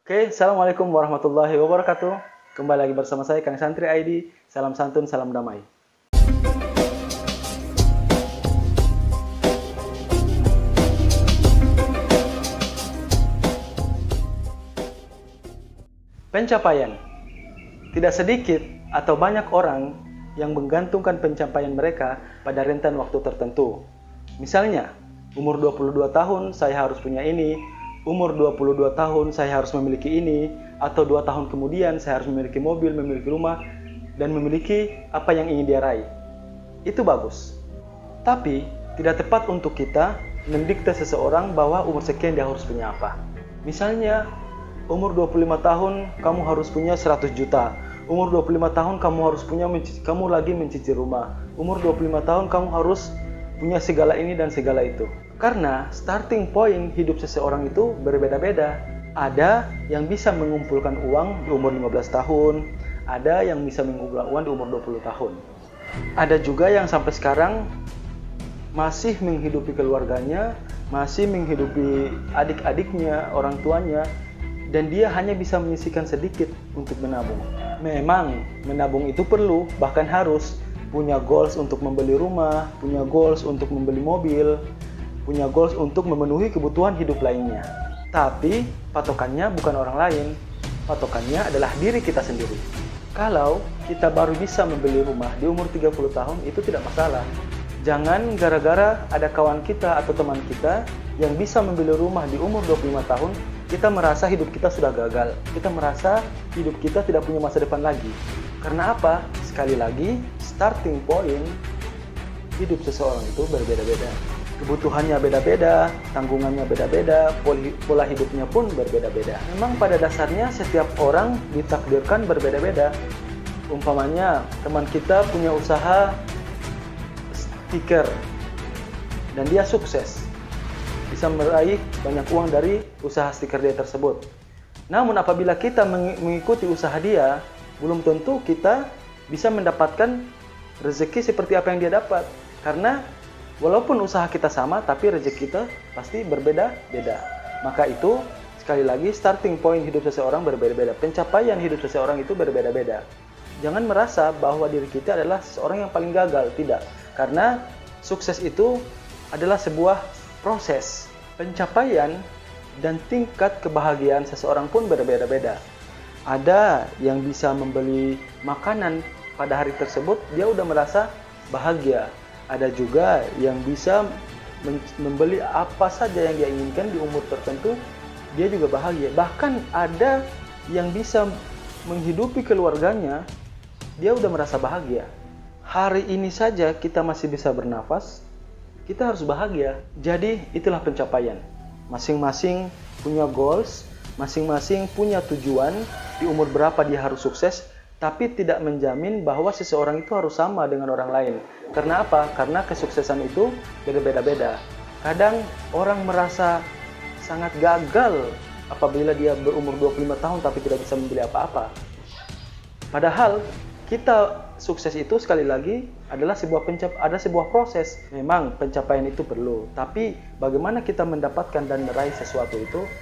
Oke, Assalamualaikum warahmatullahi wabarakatuh. Kembali lagi bersama saya, Kang Santri ID. Salam santun, salam damai. Pencapaian. Tidak sedikit atau banyak orang yang menggantungkan pencapaian mereka pada rentan waktu tertentu. Misalnya, umur 22 tahun saya harus punya ini, umur 22 tahun saya harus memiliki ini, atau 2 tahun kemudian saya harus memiliki mobil, memiliki rumah, dan memiliki apa yang ingin dia raih. Itu bagus. Tapi, tidak tepat untuk kita mendikte seseorang bahwa umur sekian dia harus punya apa. Misalnya, umur 25 tahun kamu harus punya 100 juta. Umur 25 tahun kamu harus punya, kamu lagi mencicil rumah. Umur 25 tahun kamu harus punya segala ini dan segala itu. Karena starting point hidup seseorang itu berbeda-beda. Ada yang bisa mengumpulkan uang di umur 15 tahun, ada yang bisa mengumpulkan uang di umur 20 tahun. Ada juga yang sampai sekarang masih menghidupi keluarganya, masih menghidupi adik-adiknya, orang tuanya, dan dia hanya bisa menyisihkan sedikit untuk menabung. Memang menabung itu perlu, bahkan harus. Punya goals untuk membeli rumah, punya goals untuk membeli mobil, punya goals untuk memenuhi kebutuhan hidup lainnya. Tapi patokannya bukan orang lain, patokannya adalah diri kita sendiri. Kalau kita baru bisa membeli rumah di umur 30 tahun, itu tidak masalah. Jangan gara-gara ada kawan kita atau teman kita yang bisa membeli rumah di umur 25 tahun, kita merasa hidup kita sudah gagal. Kita merasa hidup kita tidak punya masa depan lagi. Karena apa? Sekali lagi, starting point hidup seseorang itu berbeda-beda. Kebutuhannya beda-beda, tanggungannya beda-beda, pola hidupnya pun berbeda-beda. Memang pada dasarnya setiap orang ditakdirkan berbeda-beda. Umpamanya, teman kita punya usaha stiker dan dia sukses, bisa meraih banyak uang dari usaha stiker dia tersebut. Namun apabila kita mengikuti usaha dia, belum tentu kita bisa mendapatkan rezeki seperti apa yang dia dapat. Karena walaupun usaha kita sama, tapi rezeki kita pasti berbeda-beda. Maka itu, sekali lagi, starting point hidup seseorang berbeda-beda. Pencapaian hidup seseorang itu berbeda-beda. Jangan merasa bahwa diri kita adalah seseorang yang paling gagal. Tidak. Karena sukses itu adalah sebuah proses. Pencapaian dan tingkat kebahagiaan seseorang pun berbeda-beda. Ada yang bisa membeli makanan pada hari tersebut, dia udah merasa bahagia. Ada juga yang bisa membeli apa saja yang dia inginkan di umur tertentu, dia juga bahagia. Bahkan ada yang bisa menghidupi keluarganya, dia udah merasa bahagia. Hari ini saja kita masih bisa bernafas, kita harus bahagia. Jadi itulah pencapaian. Masing-masing punya goals, masing-masing punya tujuan, di umur berapa dia harus sukses, tapi tidak menjamin bahwa seseorang itu harus sama dengan orang lain. Karena apa? Karena kesuksesan itu berbeda-beda. Kadang orang merasa sangat gagal apabila dia berumur 25 tahun tapi tidak bisa membeli apa-apa. Padahal kita sukses itu sekali lagi adalah sebuah proses. Memang pencapaian itu perlu, tapi bagaimana kita mendapatkan dan meraih sesuatu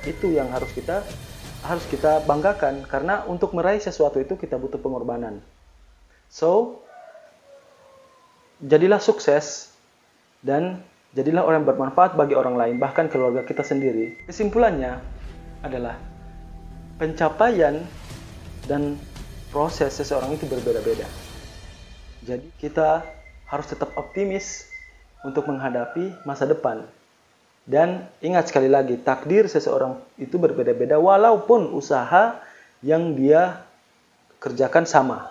itu yang harus kita banggakan. Karena untuk meraih sesuatu itu kita butuh pengorbanan. So, jadilah sukses dan jadilah orang yang bermanfaat bagi orang lain, bahkan keluarga kita sendiri. Kesimpulannya adalah pencapaian dan proses seseorang itu berbeda-beda. Jadi kita harus tetap optimis untuk menghadapi masa depan. Dan ingat sekali lagi, takdir seseorang itu berbeda-beda walaupun usaha yang dia kerjakan sama.